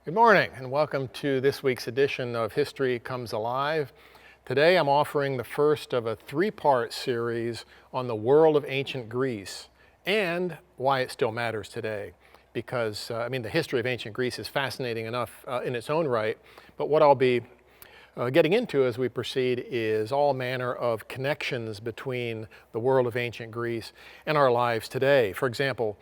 Good morning and welcome to this week's edition of History Comes Alive. Today I'm offering the first of a three-part series on the world of ancient Greece and why it still matters today. Because, the history of ancient Greece is fascinating enough in its own right, but what I'll be getting into as we proceed is all manner of connections between the world of ancient Greece and our lives today. For example,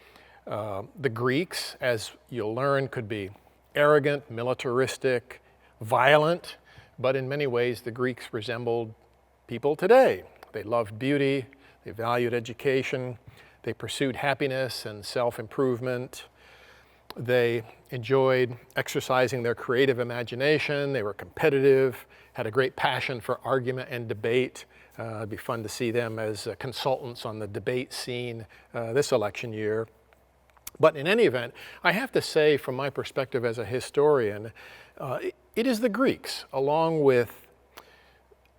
the Greeks, as you'll learn, could be arrogant, militaristic, violent, but in many ways the Greeks resembled people today. They loved beauty, they valued education, they pursued happiness and self-improvement. They enjoyed exercising their creative imagination, they were competitive, had a great passion for argument and debate. It'd be fun to see them as consultants on the debate scene this election year. But in any event, I have to say from my perspective as a historian, it is the Greeks, along with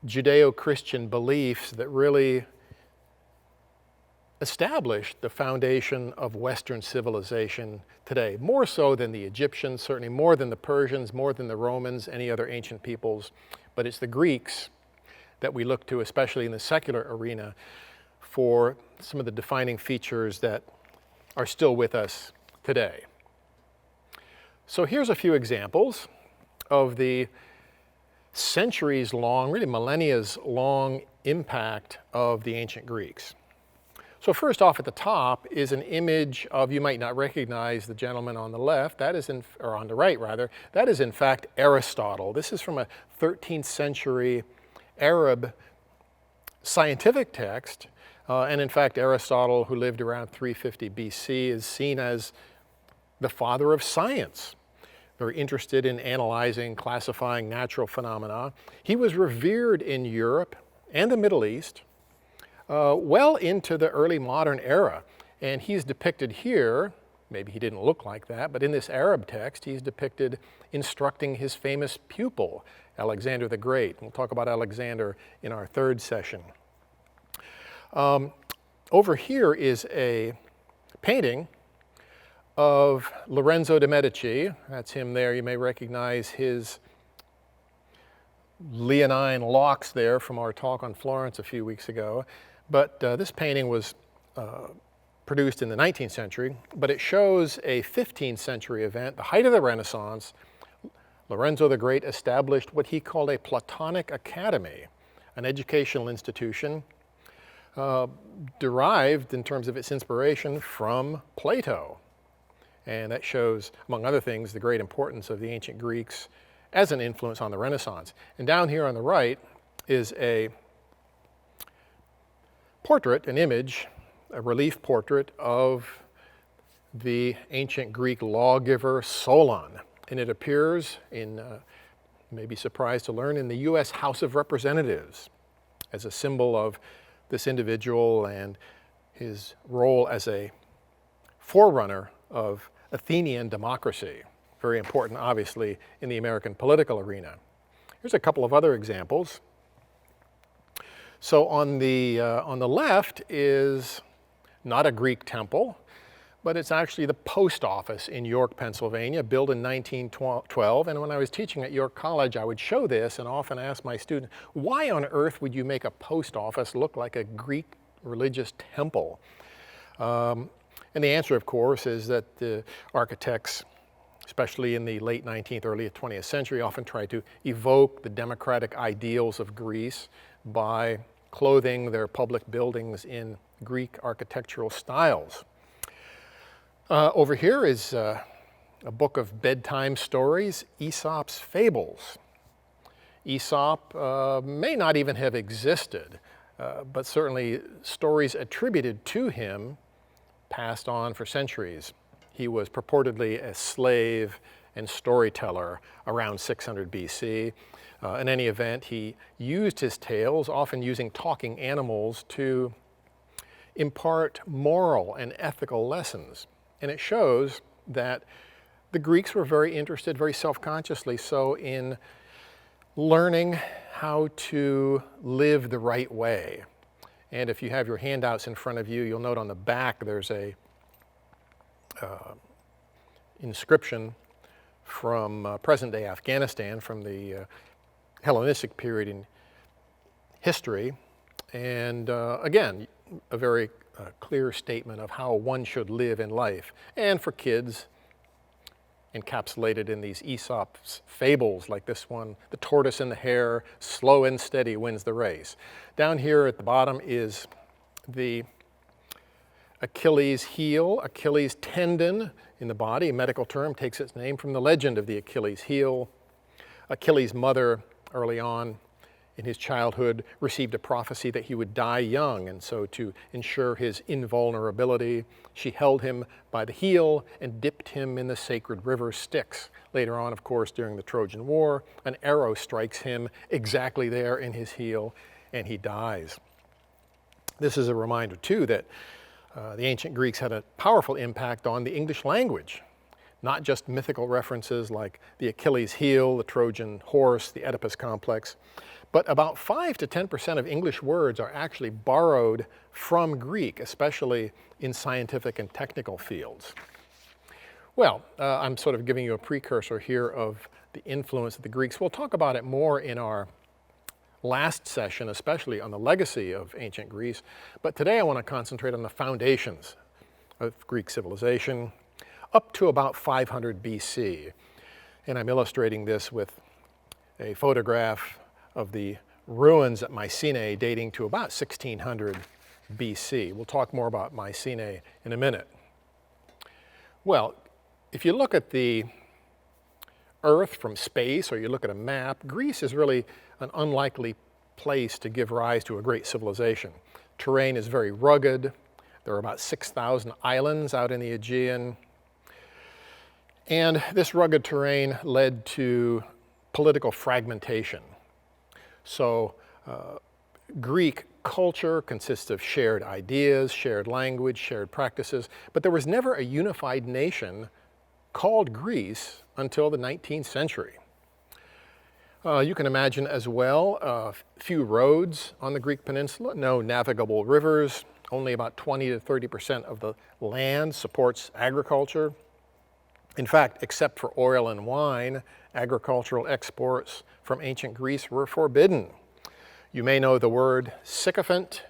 Judeo-Christian beliefs, that really established the foundation of Western civilization today, more so than the Egyptians, certainly more than the Persians, more than the Romans, any other ancient peoples. But it's the Greeks that we look to, especially in the secular arena, for some of the defining features that are still with us today. So here's a few examples of the centuries-long, really millennia-long impact of the ancient Greeks. So first off at the top is an image of, you might not recognize the gentleman on the left, or on the right rather, that is in fact Aristotle. This is from a 13th century Arab scientific text. And in fact, Aristotle, who lived around 350 BC, is seen as the father of science, very interested in analyzing, classifying natural phenomena. He was revered in Europe and the Middle East well into the early modern era. And he's depicted here, maybe he didn't look like that, but in this Arab text, he's depicted instructing his famous pupil, Alexander the Great. We'll talk about Alexander in our third session. Over here is a painting of Lorenzo de' Medici. That's him there. You may recognize his leonine locks there from our talk on Florence a few weeks ago. But this painting was produced in the 19th century, but it shows a 15th century event, the height of the Renaissance. Lorenzo the Great established what he called a Platonic Academy, an educational institution derived in terms of its inspiration from Plato. And that shows, among other things, the great importance of the ancient Greeks as an influence on the Renaissance. And down here on the right is a portrait, an image, a relief portrait of the ancient Greek lawgiver Solon. And it appears in, you may be surprised to learn, in the US House of Representatives as a symbol of this individual and his role as a forerunner of Athenian democracy. Very important, obviously, in the American political arena. Here's a couple of other examples. So on the left is not a Greek temple, but it's actually the post office in York, Pennsylvania, built in 1912. And when I was teaching at York College, I would show this and often ask my students, why on earth would you make a post office look like a Greek religious temple? And the answer, of course, is that the architects, especially in the late 19th, early 20th century, often tried to evoke the democratic ideals of Greece by clothing their public buildings in Greek architectural styles. Over here is a book of bedtime stories, Aesop's Fables. Aesop may not even have existed, but certainly stories attributed to him passed on for centuries. He was purportedly a slave and storyteller around 600 BC. In any event, he used his tales, often using talking animals, to impart moral and ethical lessons. And it shows that the Greeks were very interested, very self-consciously so, in learning how to live the right way. And if you have your handouts in front of you, you'll note on the back there's a inscription from present-day Afghanistan, from the Hellenistic period in history. And again, a very clear statement of how one should live in life. And for kids, encapsulated in these Aesop's fables like this one, the tortoise and the hare, slow and steady wins the race. Down here at the bottom is the Achilles heel, Achilles tendon in the body, a medical term, takes its name from the legend of the Achilles heel. Achilles' mother, early on in his childhood, received a prophecy that he would die young, and so to ensure his invulnerability, she held him by the heel and dipped him in the sacred river Styx. Later on, of course, during the Trojan War, an arrow strikes him exactly there in his heel, and he dies. This is a reminder, too, that the ancient Greeks had a powerful impact on the English language. Not just mythical references like the Achilles heel, the Trojan horse, the Oedipus complex, but about 5 to 10% of English words are actually borrowed from Greek, especially in scientific and technical fields. Well, I'm sort of giving you a precursor here of the influence of the Greeks. We'll talk about it more in our last session, especially on the legacy of ancient Greece. But today I want to concentrate on the foundations of Greek civilization up to about 500 BC. And I'm illustrating this with a photograph of the ruins at Mycenae dating to about 1600 BC. We'll talk more about Mycenae in a minute. Well, if you look at the Earth from space, or you look at a map, Greece is really an unlikely place to give rise to a great civilization. Terrain is very rugged. There are about 6,000 islands out in the Aegean. And this rugged terrain led to political fragmentation. So Greek culture consists of shared ideas, shared language, shared practices, but there was never a unified nation called Greece until the 19th century. You can imagine as well few roads on the Greek peninsula, no navigable rivers, only about 20 to 30% of the land supports agriculture. In fact, except for oil and wine, agricultural exports from ancient Greece were forbidden. You may know the word sycophant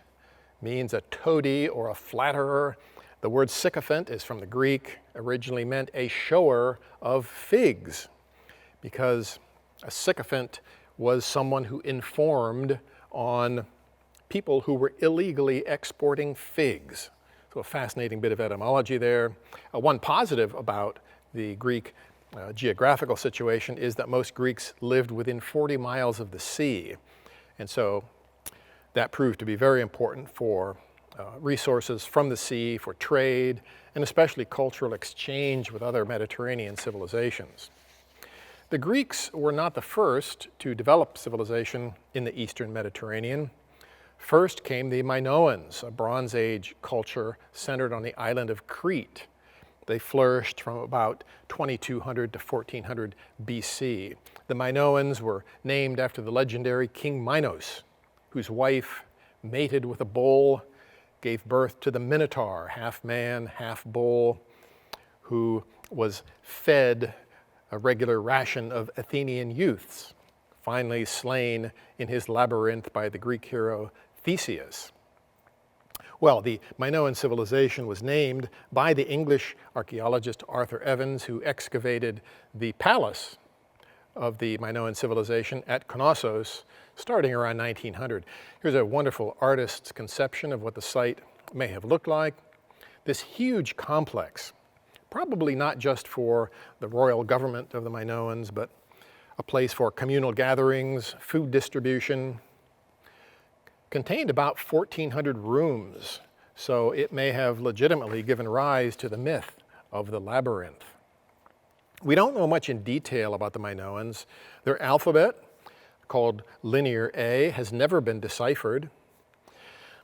means a toady or a flatterer. The word sycophant is from the Greek, originally meant a shower of figs, because a sycophant was someone who informed on people who were illegally exporting figs. So a fascinating bit of etymology there. One positive about the Greek geographical situation is that most Greeks lived within 40 miles of the sea. And so that proved to be very important for resources from the sea, for trade, and especially cultural exchange with other Mediterranean civilizations. The Greeks were not the first to develop civilization in the Eastern Mediterranean. First came the Minoans, a Bronze Age culture centered on the island of Crete. They flourished from about 2200 to 1400 BC. The Minoans were named after the legendary King Minos, whose wife mated with a bull, gave birth to the Minotaur, half man, half bull, who was fed a regular ration of Athenian youths, finally slain in his labyrinth by the Greek hero Theseus. Well, the Minoan civilization was named by the English archaeologist Arthur Evans, who excavated the palace of the Minoan civilization at Knossos, starting around 1900. Here's a wonderful artist's conception of what the site may have looked like. This huge complex, probably not just for the royal government of the Minoans, but a place for communal gatherings, food distribution, contained about 1,400 rooms, so it may have legitimately given rise to the myth of the labyrinth. We don't know much in detail about the Minoans. Their alphabet, called Linear A, has never been deciphered,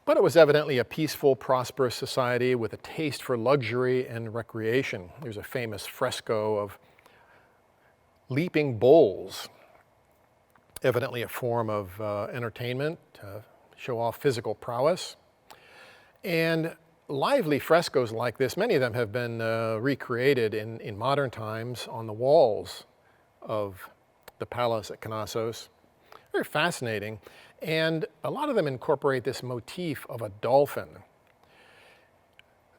but it was evidently a peaceful, prosperous society with a taste for luxury and recreation. There's a famous fresco of leaping bulls, evidently a form of entertainment, show off physical prowess. And lively frescoes like this, many of them have been recreated in modern times on the walls of the palace at Knossos. Very fascinating, and a lot of them incorporate this motif of a dolphin.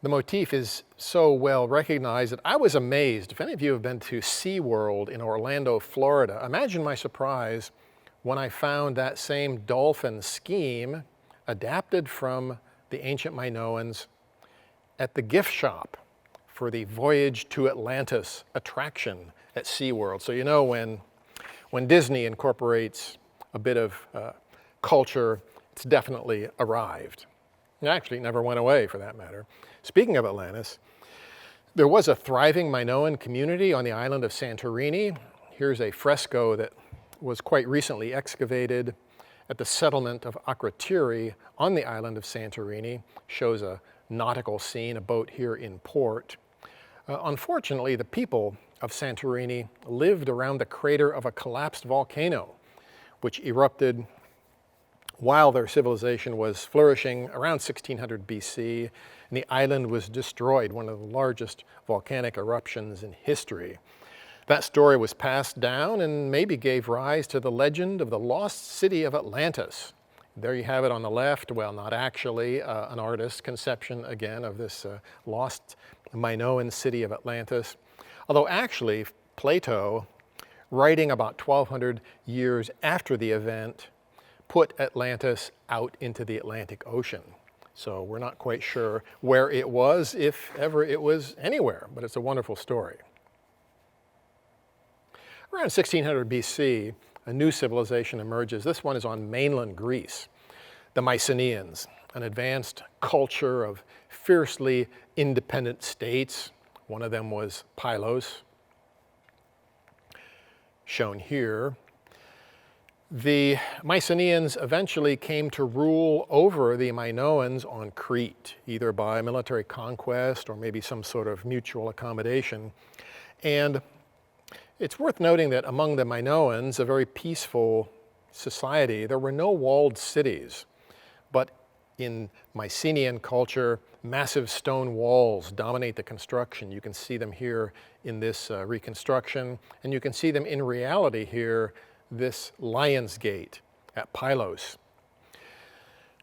The motif is so well recognized that I was amazed. If any of you have been to SeaWorld in Orlando, Florida, imagine my surprise when I found that same dolphin scheme adapted from the ancient Minoans at the gift shop for the Voyage to Atlantis attraction at SeaWorld. So you know when Disney incorporates a bit of culture, it's definitely arrived. It actually never went away, for that matter. Speaking of Atlantis, there was a thriving Minoan community on the island of Santorini. Here's a fresco that was quite recently excavated at the settlement of Akrotiri on the island of Santorini. Shows a nautical scene, a boat here in port. Unfortunately, the people of Santorini lived around the crater of a collapsed volcano, which erupted while their civilization was flourishing around 1600 BC, and the island was destroyed, one of the largest volcanic eruptions in history. That story was passed down and maybe gave rise to the legend of the lost city of Atlantis. There you have it on the left. Well, not actually an artist's conception, again, of this lost Minoan city of Atlantis. Although actually, Plato, writing about 1200 years after the event, put Atlantis out into the Atlantic Ocean. So we're not quite sure where it was, if ever it was anywhere, but it's a wonderful story. Around 1600 BC, a new civilization emerges. This one is on mainland Greece, the Mycenaeans, an advanced culture of fiercely independent states. One of them was Pylos, shown here. The Mycenaeans eventually came to rule over the Minoans on Crete, either by military conquest or maybe some sort of mutual accommodation. And it's worth noting that among the Minoans, a very peaceful society, there were no walled cities. But in Mycenaean culture, massive stone walls dominate the construction. You can see them here in this reconstruction, and you can see them in reality here, this Lion's Gate at Pylos.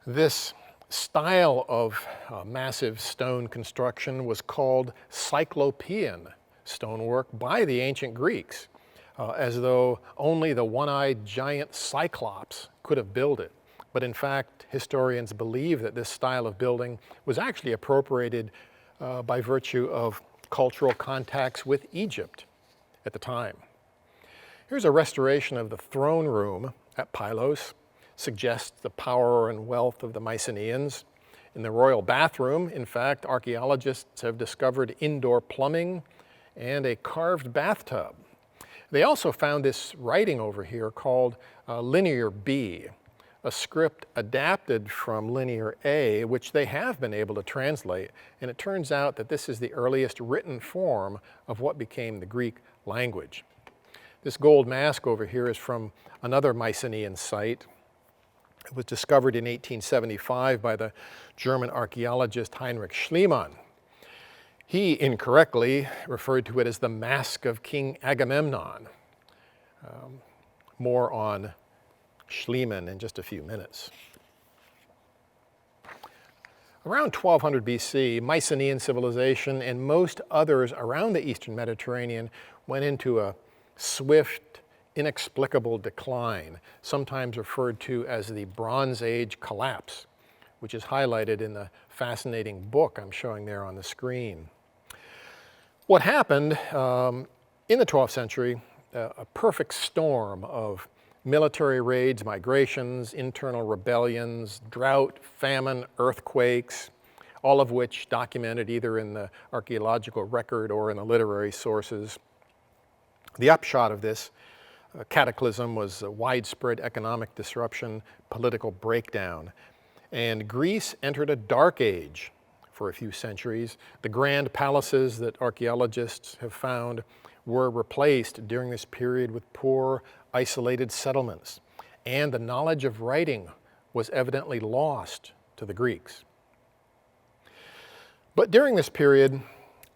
This style of massive stone construction was called Cyclopean stonework by the ancient Greeks, as though only the one-eyed giant Cyclops could have built it. But in fact, historians believe that this style of building was actually appropriated by virtue of cultural contacts with Egypt at the time. Here's a restoration of the throne room at Pylos. Suggests the power and wealth of the Mycenaeans. In the royal bathroom, in fact, archaeologists have discovered indoor plumbing and a carved bathtub. They also found this writing over here called Linear B, a script adapted from Linear A, which they have been able to translate, and it turns out that this is the earliest written form of what became the Greek language. This gold mask over here is from another Mycenaean site. It was discovered in 1875 by the German archaeologist Heinrich Schliemann. He incorrectly referred to it as the Mask of King Agamemnon. More on Schliemann in just a few minutes. Around 1200 BC, Mycenaean civilization and most others around the Eastern Mediterranean went into a swift, inexplicable decline, sometimes referred to as the Bronze Age collapse, which is highlighted in the fascinating book I'm showing there on the screen. What happened in the 12th century, a perfect storm of military raids, migrations, internal rebellions, drought, famine, earthquakes, all of which documented either in the archaeological record or in the literary sources. The upshot of this cataclysm was a widespread economic disruption, political breakdown, and Greece entered a dark age for a few centuries. The grand palaces that archaeologists have found were replaced during this period with poor, isolated settlements, and the knowledge of writing was evidently lost to the Greeks. But during this period,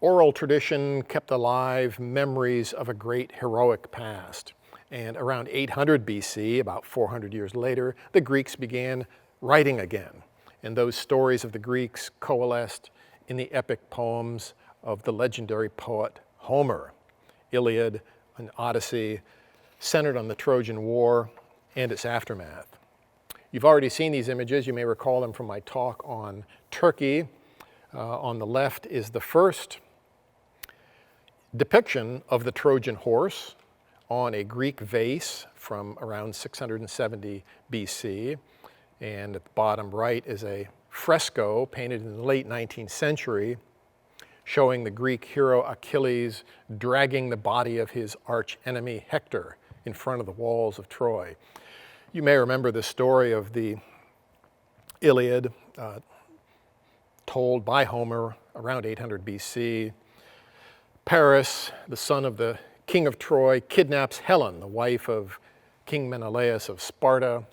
oral tradition kept alive memories of a great heroic past. And around 800 BC, about 400 years later, the Greeks began writing again. And those stories of the Greeks coalesced in the epic poems of the legendary poet Homer. Iliad and Odyssey centered on the Trojan War and its aftermath. You've already seen these images. You may recall them from my talk on Turkey. On the left is the first depiction of the Trojan horse on a Greek vase from around 670 BC. And at the bottom right is a fresco painted in the late 19th century showing the Greek hero Achilles dragging the body of his arch enemy Hector in front of the walls of Troy. You may remember the story of the Iliad told by Homer around 800 BC. Paris, the son of the king of Troy, kidnaps Helen, the wife of King Menelaus of Sparta.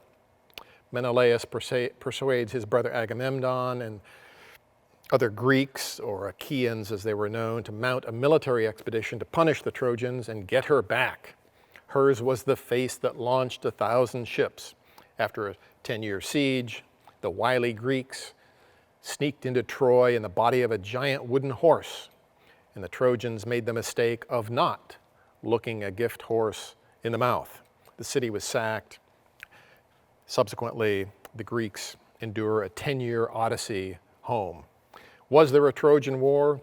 Menelaus persuades his brother Agamemnon and other Greeks, or Achaeans as they were known, to mount a military expedition to punish the Trojans and get her back. Hers was the face that launched 1,000 ships. After a 10-year siege, the wily Greeks sneaked into Troy in the body of a giant wooden horse, and the Trojans made the mistake of not looking a gift horse in the mouth. The city was sacked. Subsequently, the Greeks endure a 10-year odyssey home. Was there a Trojan War?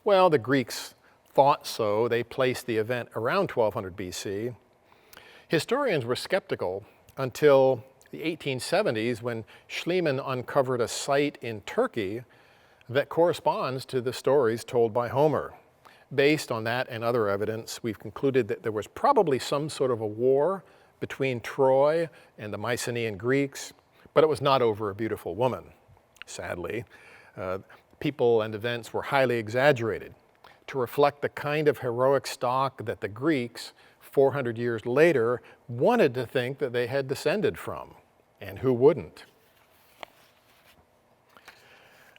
Well, the Greeks thought so. They placed the event around 1200 BC. Historians were skeptical until the 1870s when Schliemann uncovered a site in Turkey that corresponds to the stories told by Homer. Based on that and other evidence, we've concluded that there was probably some sort of a war between Troy and the Mycenaean Greeks, but it was not over a beautiful woman, sadly. People and events were highly exaggerated to reflect the kind of heroic stock that the Greeks, 400 years later, wanted to think that they had descended from, and who wouldn't?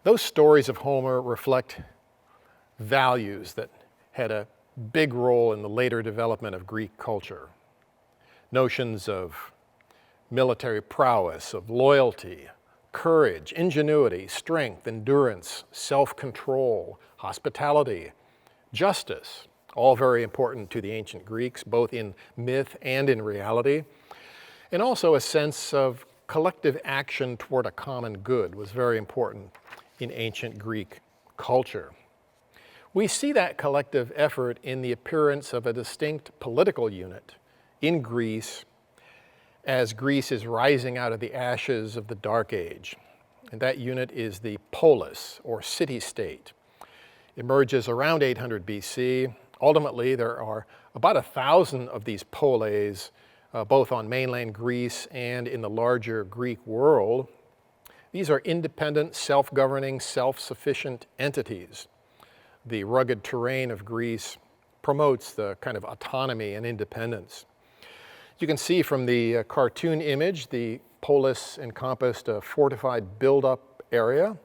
Those stories of Homer reflect values that had a big role in the later development of Greek culture. Notions of military prowess, of loyalty, courage, ingenuity, strength, endurance, self-control, hospitality, justice, all very important to the ancient Greeks, both in myth and in reality. And also a sense of collective action toward a common good was very important in ancient Greek culture. We see that collective effort in the appearance of a distinct political unit in Greece as Greece is rising out of the ashes of the Dark Age. And that unit is the polis, or city-state. Emerges around 800 BC. Ultimately, there are about 1,000 of these polis, both on mainland Greece and in the larger Greek world. These are independent, self-governing, self-sufficient entities. The rugged terrain of Greece promotes the kind of autonomy and independence. You can see from the cartoon image, the polis encompassed a fortified build-up area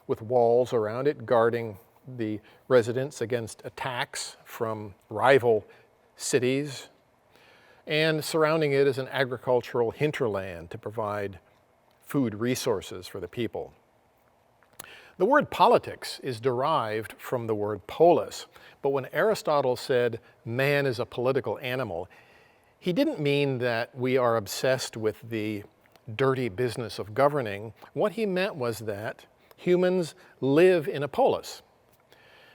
with walls around it guarding the residents against attacks from rival cities. And surrounding it is an agricultural hinterland to provide food resources for the people. The word politics is derived from the word polis, but when Aristotle said man is a political animal, he didn't mean that we are obsessed with the dirty business of governing. What he meant was that humans live in a polis.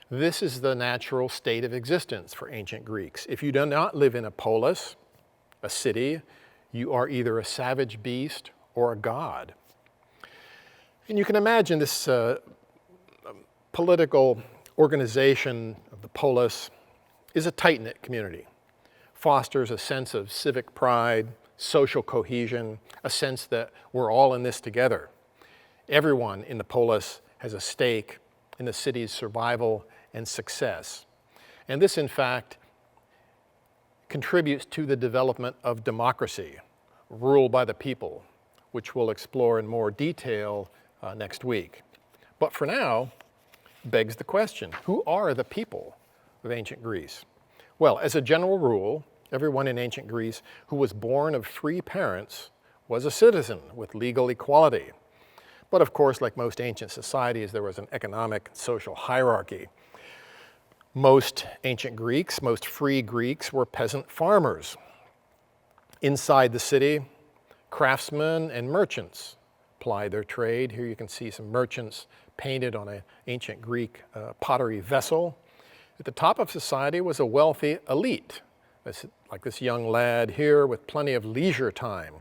This is the natural state of existence for ancient Greeks. If you do not live in a polis, a city, you are either a savage beast or a god. And you can imagine this political organization of the polis is a tight-knit community. Fosters a sense of civic pride, social cohesion, a sense that we're all in this together. Everyone in the polis has a stake in the city's survival and success. And this, in fact, contributes to the development of democracy, rule by the people, which we'll explore in more detail next week. But for now, begs the question, who are the people of ancient Greece? Well, as a general rule, everyone in ancient Greece who was born of free parents was a citizen with legal equality. But of course, like most ancient societies, there was an economic and social hierarchy. Most ancient Greeks, most free Greeks, were peasant farmers. Inside the city, craftsmen and merchants plied their trade. Here you can see some merchants painted on an ancient Greek pottery vessel. At the top of society was a wealthy elite, like this young lad here with plenty of leisure time.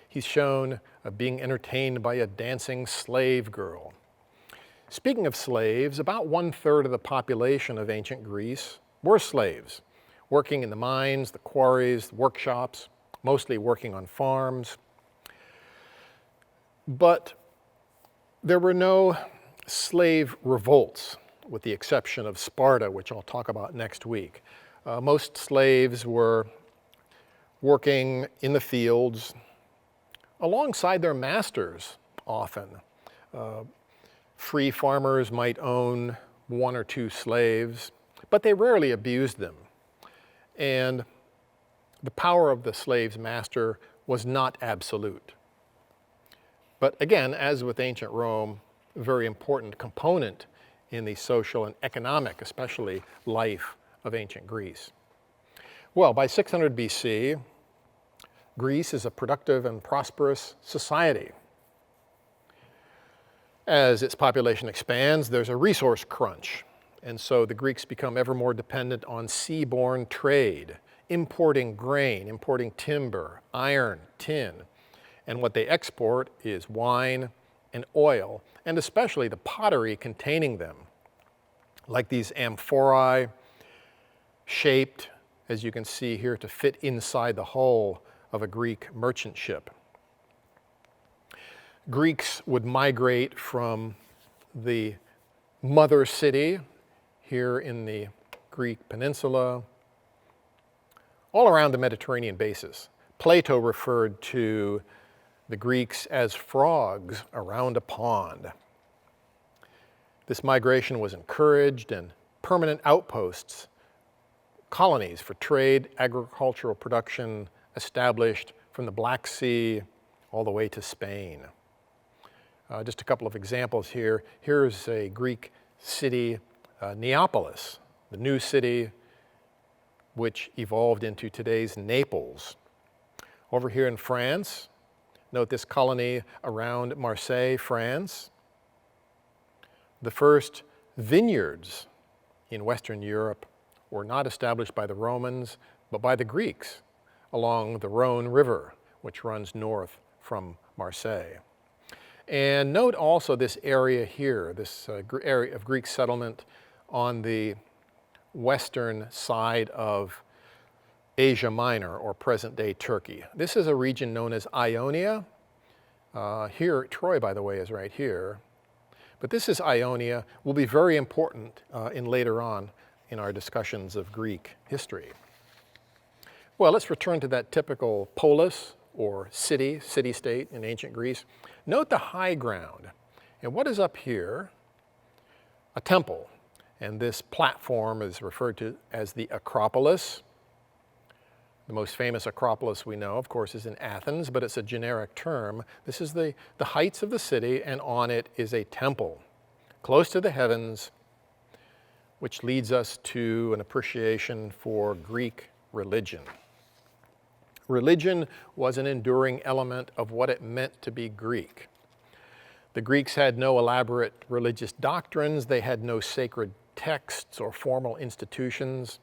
He's shown being entertained by a dancing slave girl. Speaking of slaves, about 1/3 of the population of ancient Greece were slaves, working in the mines, the quarries, the workshops, mostly working on farms. But there were no slave revolts, with the exception of Sparta, which I'll talk about next week. Most slaves were working in the fields alongside their masters often. Free farmers might own 1 or 2 slaves, but they rarely abused them. And the power of the slave's master was not absolute. But again, as with ancient Rome, a very important component in the social and economic, especially, life of ancient Greece. Well, by 600 BC, Greece is a productive and prosperous society. As its population expands, there's a resource crunch, and so the Greeks become ever more dependent on seaborne trade, importing grain, importing timber, iron, tin, and what they export is wine and oil, and especially the pottery containing them, like these amphorae, shaped, as you can see here, to fit inside the hull of a Greek merchant ship. Greeks would migrate from the mother city here in the Greek peninsula all around the Mediterranean basin. Plato referred to the Greeks as frogs around a pond. This migration was encouraged, and permanent outposts, colonies for trade, agricultural production, established from the Black Sea all the way to Spain. Just a couple of examples here. Here's a Greek city, Neapolis, the new city which evolved into today's Naples. Over here in France, note this colony around Marseille, France. The first vineyards in Western Europe were not established by the Romans, but by the Greeks along the Rhone River, which runs north from Marseille. And note also this area here, this area of Greek settlement on the western side of Asia Minor, or present-day Turkey. This is a region known as Ionia. Here, Troy, by the way, is right here. But this is Ionia, will be very important in later on in our discussions of Greek history. Well, let's return to that typical polis, or city-state in ancient Greece. Note the high ground. And what is up here? A temple. And this platform is referred to as the Acropolis. The most famous Acropolis we know, of course, is in Athens, but it's a generic term. This is the heights of the city, and on it is a temple, close to the heavens, which leads us to an appreciation for Greek religion. Religion was an enduring element of what it meant to be Greek. The Greeks had no elaborate religious doctrines. They had no sacred texts or formal institutions.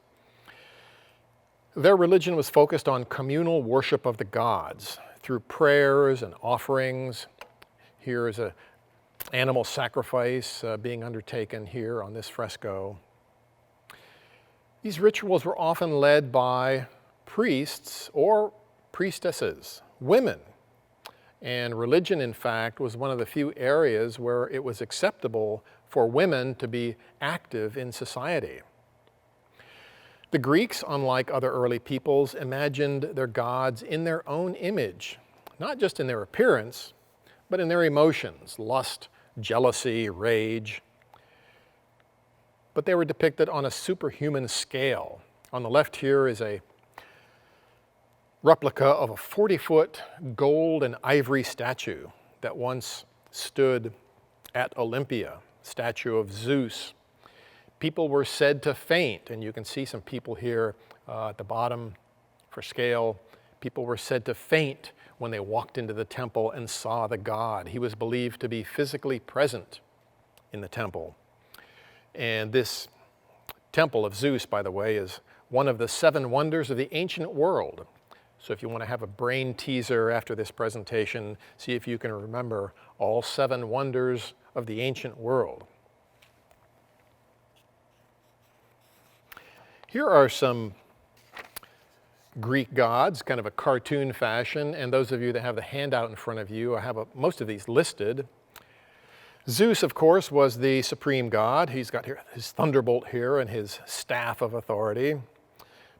Their religion was focused on communal worship of the gods through prayers and offerings. Here is an animal sacrifice being undertaken here on this fresco. These rituals were often led by priests or priestesses, women. And religion, in fact, was one of the few areas where it was acceptable for women to be active in society. The Greeks, unlike other early peoples, imagined their gods in their own image, not just in their appearance, but in their emotions, lust, jealousy, rage. but they were depicted on a superhuman scale. On the left here is a replica of a 40-foot gold and ivory statue that once stood at Olympia, statue of Zeus. People were said to faint, and you can see some people here at the bottom for scale. People were said to faint when they walked into the temple and saw the god. He was believed to be physically present in the temple. And this temple of Zeus, by the way, is one of the 7 wonders of the ancient world. So if you want to have a brain teaser after this presentation, see if you can remember all 7 wonders of the ancient world. Here are some Greek gods, kind of a cartoon fashion, and those of you that have the handout in front of you, I have most of these listed. Zeus, of course, was the supreme god. He's got here his thunderbolt here and his staff of authority.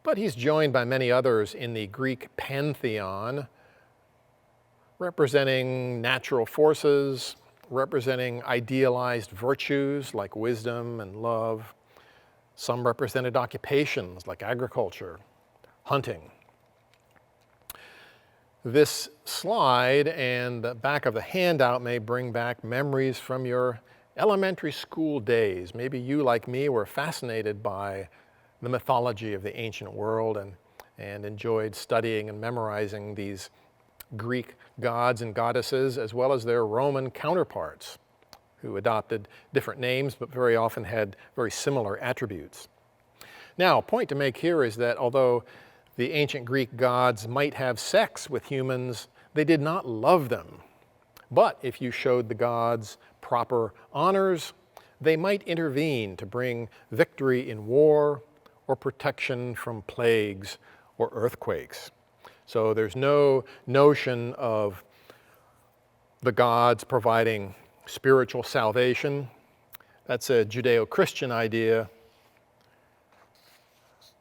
But he's joined by many others in the Greek pantheon, representing natural forces, representing idealized virtues like wisdom and love. Some represented occupations like agriculture, hunting. This slide and the back of the handout may bring back memories from your elementary school days. Maybe you, like me, were fascinated by the mythology of the ancient world and enjoyed studying and memorizing these Greek gods and goddesses, as well as their Roman counterparts, who adopted different names but very often had very similar attributes. Now, a point to make here is that although the ancient Greek gods might have sex with humans, they did not love them. But if you showed the gods proper honors, they might intervene to bring victory in war or protection from plagues or earthquakes. So there's no notion of the gods providing spiritual salvation. That's a Judeo-Christian idea.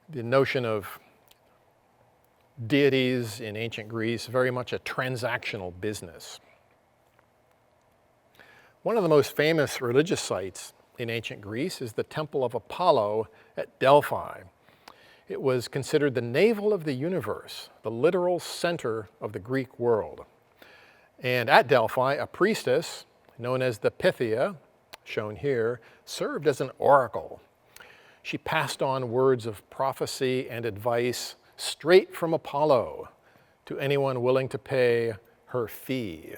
The notion of deities in ancient Greece, very much a transactional business. One of the most famous religious sites in ancient Greece is the Temple of Apollo at Delphi. It was considered the navel of the universe, the literal center of the Greek world. And at Delphi, a priestess known as the Pythia, shown here, served as an oracle. She passed on words of prophecy and advice straight from Apollo to anyone willing to pay her fee.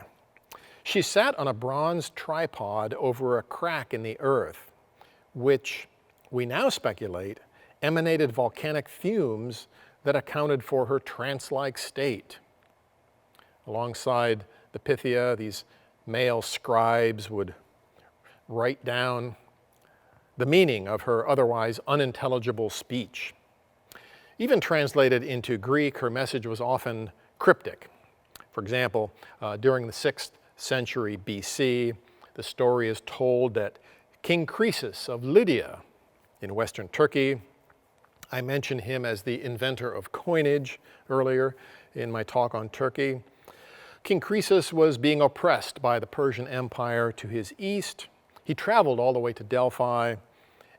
She sat on a bronze tripod over a crack in the earth, which we now speculate emanated volcanic fumes that accounted for her trance-like state. Alongside the Pythia, these male scribes would write down the meaning of her otherwise unintelligible speech. Even translated into Greek, her message was often cryptic. For example, during the 6th century BC, the story is told that King Croesus of Lydia in western Turkey, I mentioned him as the inventor of coinage earlier in my talk on Turkey. King Croesus was being oppressed by the Persian Empire to his east. He traveled all the way to Delphi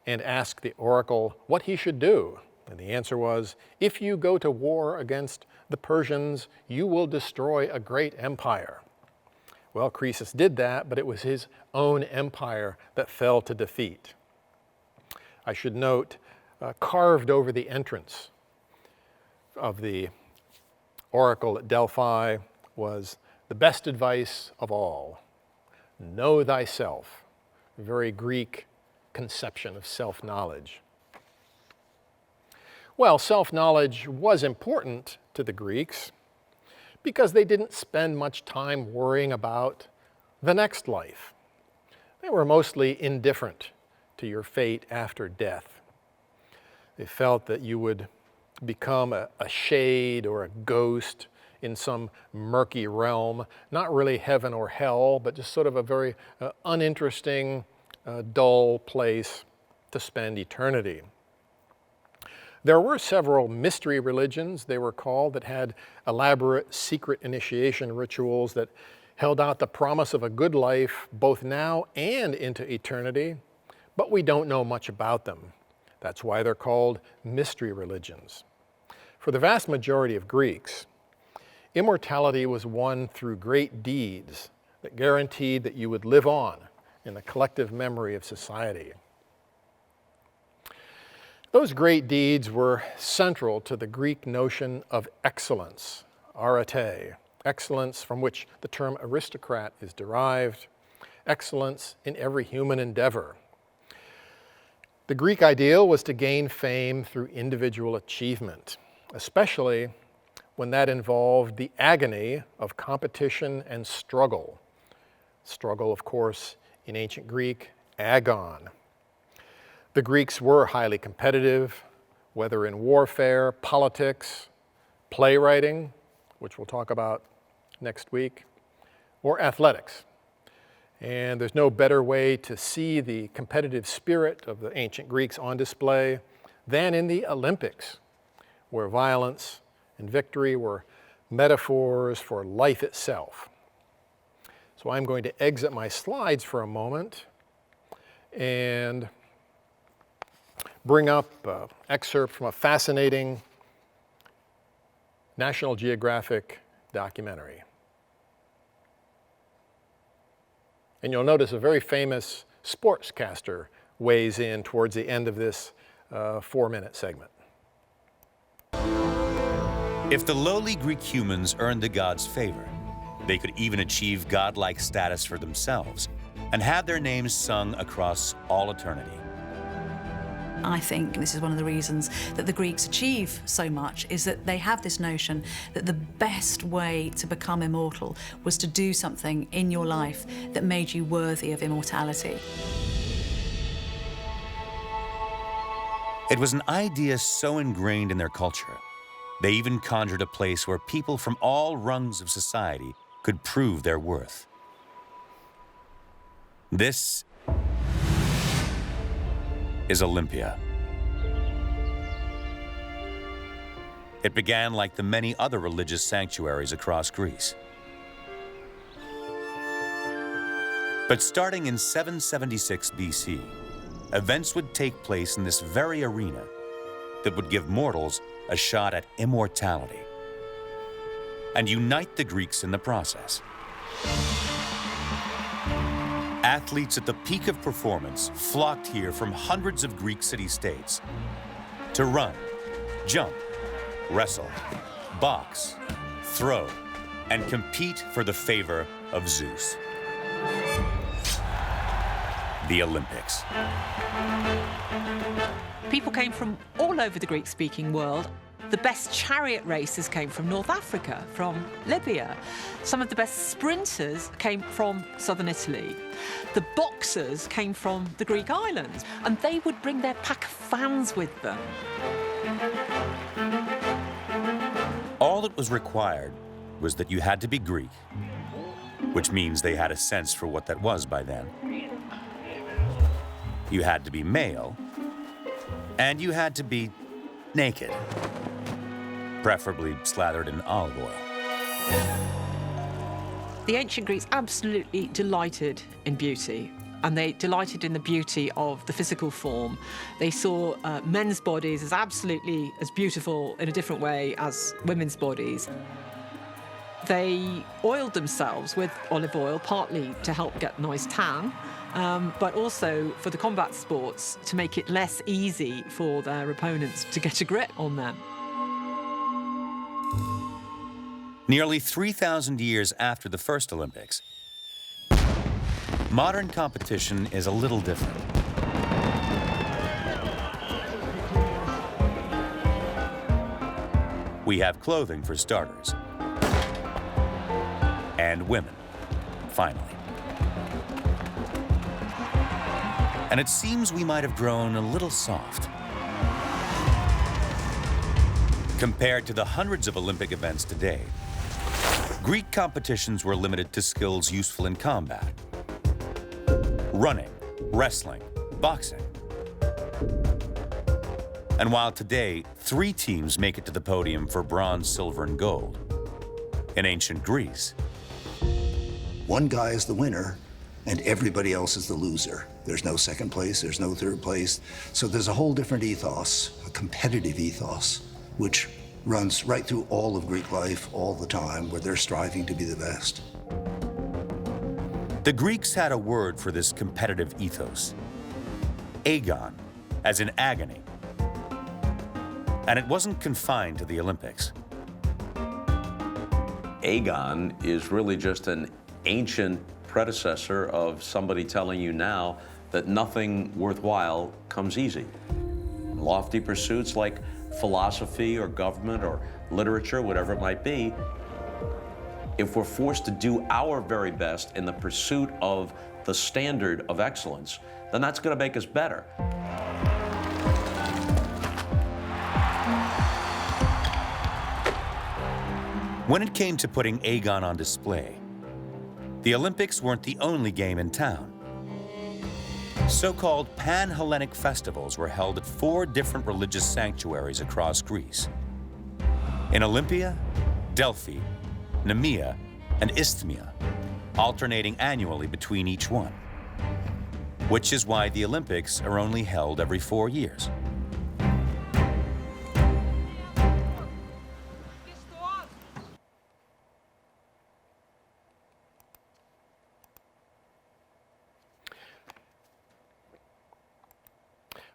and asked the oracle what he should do. And the answer was, if you go to war against the Persians, you will destroy a great empire. Well, Croesus did that, but it was his own empire that fell to defeat. I should note, carved over the entrance of the oracle at Delphi was the best advice of all. Know thyself, a very Greek conception of self-knowledge. Well, self-knowledge was important to the Greeks because they didn't spend much time worrying about the next life. They were mostly indifferent to your fate after death. They felt that you would become a shade or a ghost in some murky realm, not really heaven or hell, but just sort of a very uninteresting, dull place to spend eternity. There were several mystery religions, they were called, that had elaborate secret initiation rituals that held out the promise of a good life both now and into eternity. but we don't know much about them. That's why they're called mystery religions. For the vast majority of Greeks, immortality was won through great deeds that guaranteed that you would live on in the collective memory of society. Those great deeds were central to the Greek notion of excellence, arete, excellence from which the term aristocrat is derived, excellence in every human endeavor. The Greek ideal was to gain fame through individual achievement, especially when that involved the agony of competition and struggle. Struggle, of course, in ancient Greek, agon. The Greeks were highly competitive, whether in warfare, politics, playwriting, which we'll talk about next week, or athletics. And there's no better way to see the competitive spirit of the ancient Greeks on display than in the Olympics, where violence and victory were metaphors for life itself. So I'm going to exit my slides for a moment and bring up an excerpt from a fascinating National Geographic documentary. And you'll notice a very famous sportscaster weighs in towards the end of this 4-minute segment. If the lowly Greek humans earned the gods' favor, they could even achieve godlike status for themselves and have their names sung across all eternity. I think this is one of the reasons that the Greeks achieve so much, is that they have this notion that the best way to become immortal was to do something in your life that made you worthy of immortality. It was an idea so ingrained in their culture, they even conjured a place where people from all rungs of society could prove their worth. This is Olympia. It began like the many other religious sanctuaries across Greece. But starting in 776 BC, events would take place in this very arena that would give mortals a shot at immortality and unite the Greeks in the process. Athletes at the peak of performance flocked here from hundreds of Greek city-states to run, jump, wrestle, box, throw, and compete for the favor of Zeus. The Olympics. People came from all over the Greek-speaking world. The best chariot racers came from North Africa, from Libya. Some of the best sprinters came from southern Italy. The boxers came from the Greek islands, and they would bring their pack of fans with them. All that was required was that you had to be Greek, which means they had a sense for what that was by then. You had to be male, and you had to be naked, preferably slathered in olive oil. The ancient Greeks absolutely delighted in beauty, and they delighted in the beauty of the physical form. They saw men's bodies as absolutely as beautiful in a different way as women's bodies. They oiled themselves with olive oil, partly to help get a nice tan, but also for the combat sports to make it less easy for their opponents to get a grip on them. Nearly 3,000 years after the first Olympics, modern competition is a little different. We have clothing for starters, and women, finally. And it seems we might have grown a little soft. Compared to the hundreds of Olympic events today, Greek competitions were limited to skills useful in combat: running, wrestling, boxing. And while today 3 teams make it to the podium for bronze, silver, and gold, in ancient Greece, one guy is the winner, and everybody else is the loser. There's no second place, there's no third place. So there's a whole different ethos, a competitive ethos, which runs right through all of Greek life all the time, where they're striving to be the best. The Greeks had a word for this competitive ethos: agon, as in agony. And it wasn't confined to the Olympics. Agon is really just an ancient predecessor of somebody telling you now that nothing worthwhile comes easy. Lofty pursuits like philosophy or government or literature, whatever it might be, if we're forced to do our very best in the pursuit of the standard of excellence, then that's going to make us better. When it came to putting agon on display, the Olympics weren't the only game in town. So-called pan-Hellenic festivals were held at 4 different religious sanctuaries across Greece: in Olympia, Delphi, Nemea, and Isthmia, alternating annually between each one, which is why the Olympics are only held every 4 years.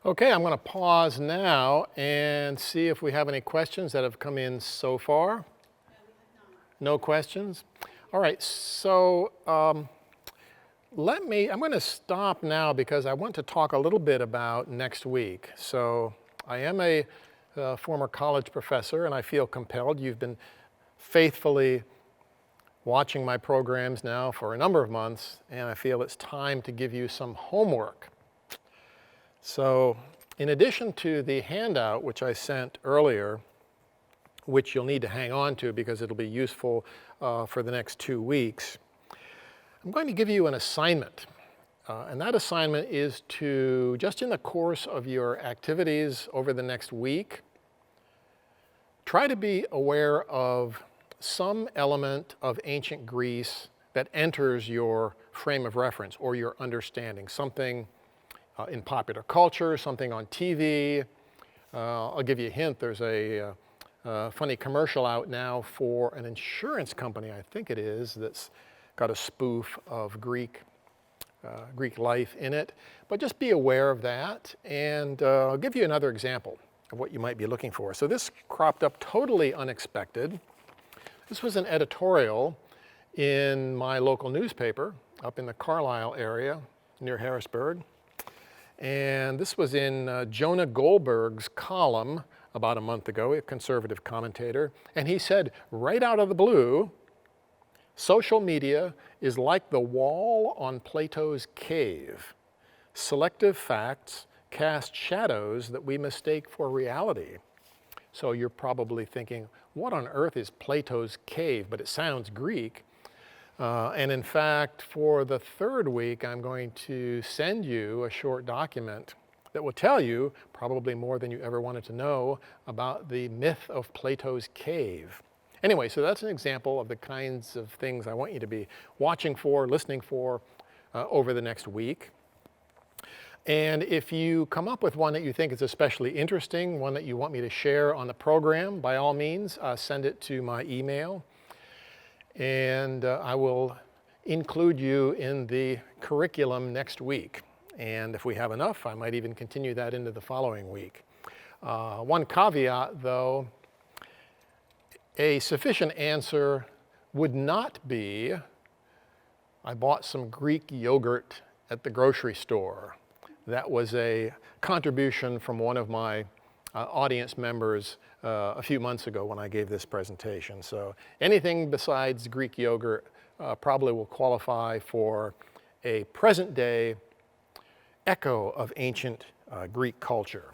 Okay, I'm going to pause now and see if we have any questions that have come in so far. No questions? All right, so I'm going to stop now because I want to talk a little bit about next week. So I am a former college professor, and I feel compelled. You've been faithfully watching my programs now for a number of months, and I feel it's time to give you some homework. So in addition to the handout which I sent earlier, which you'll need to hang on to because it'll be useful for the next 2 weeks, I'm going to give you an assignment. And that assignment is to, just in the course of your activities over the next week, try to be aware of some element of ancient Greece that enters your frame of reference or your understanding, something in popular culture, something on TV. I'll give you a hint. There's a funny commercial out now for an insurance company, I think it is, that's got a spoof of Greek life in it. But just be aware of that, and I'll give you another example of what you might be looking for. So this cropped up totally unexpected. This was an editorial in my local newspaper up in the Carlisle area near Harrisburg. And this was in Jonah Goldberg's column about a month ago, a conservative commentator. And he said, right out of the blue, social media is like the wall on Plato's cave. Selective facts cast shadows that we mistake for reality. So you're probably thinking, what on earth is Plato's cave? But it sounds Greek. And in fact, for the 3rd week, I'm going to send you a short document that will tell you, probably more than you ever wanted to know, about the myth of Plato's cave. Anyway, so that's an example of the kinds of things I want you to be watching for, listening for over the next week. And if you come up with one that you think is especially interesting, one that you want me to share on the program, by all means, send it to my email. And I will include you in the curriculum next week. And if we have enough, I might even continue that into the following week. One caveat, though, a sufficient answer would not be, I bought some Greek yogurt at the grocery store. That was a contribution from one of my audience members a few months ago when I gave this presentation. So anything besides Greek yogurt probably will qualify for a present-day echo of ancient Greek culture.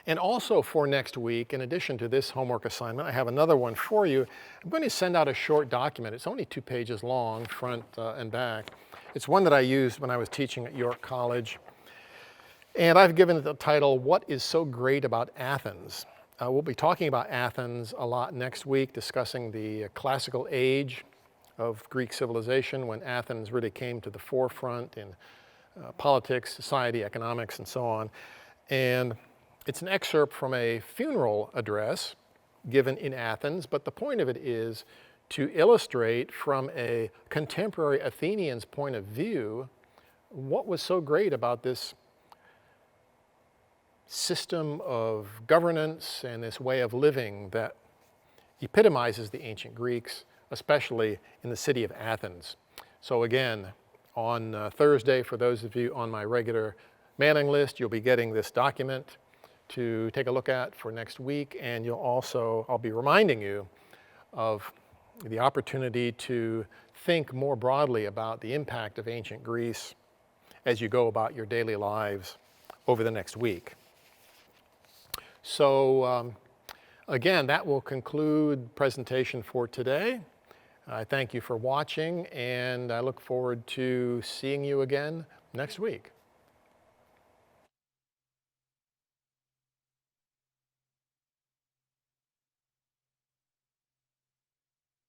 And also for next week, in addition to this homework assignment, I have another one for you. I'm going to send out a short document. It's only 2 pages long, front and back. It's one that I used when I was teaching at York College. And I've given it the title, What is So Great About Athens? We'll be talking about Athens a lot next week, discussing the classical age of Greek civilization when Athens really came to the forefront in politics, society, economics, and so on. And it's an excerpt from a funeral address given in Athens, but the point of it is to illustrate from a contemporary Athenian's point of view what was so great about this system of governance and this way of living that epitomizes the ancient Greeks, especially in the city of Athens. So again, on Thursday, for those of you on my regular mailing list, you'll be getting this document to take a look at for next week, and I'll be reminding you of the opportunity to think more broadly about the impact of ancient Greece as you go about your daily lives over the next week. So again, that will conclude presentation for today. I thank you for watching, and I look forward to seeing you again next week.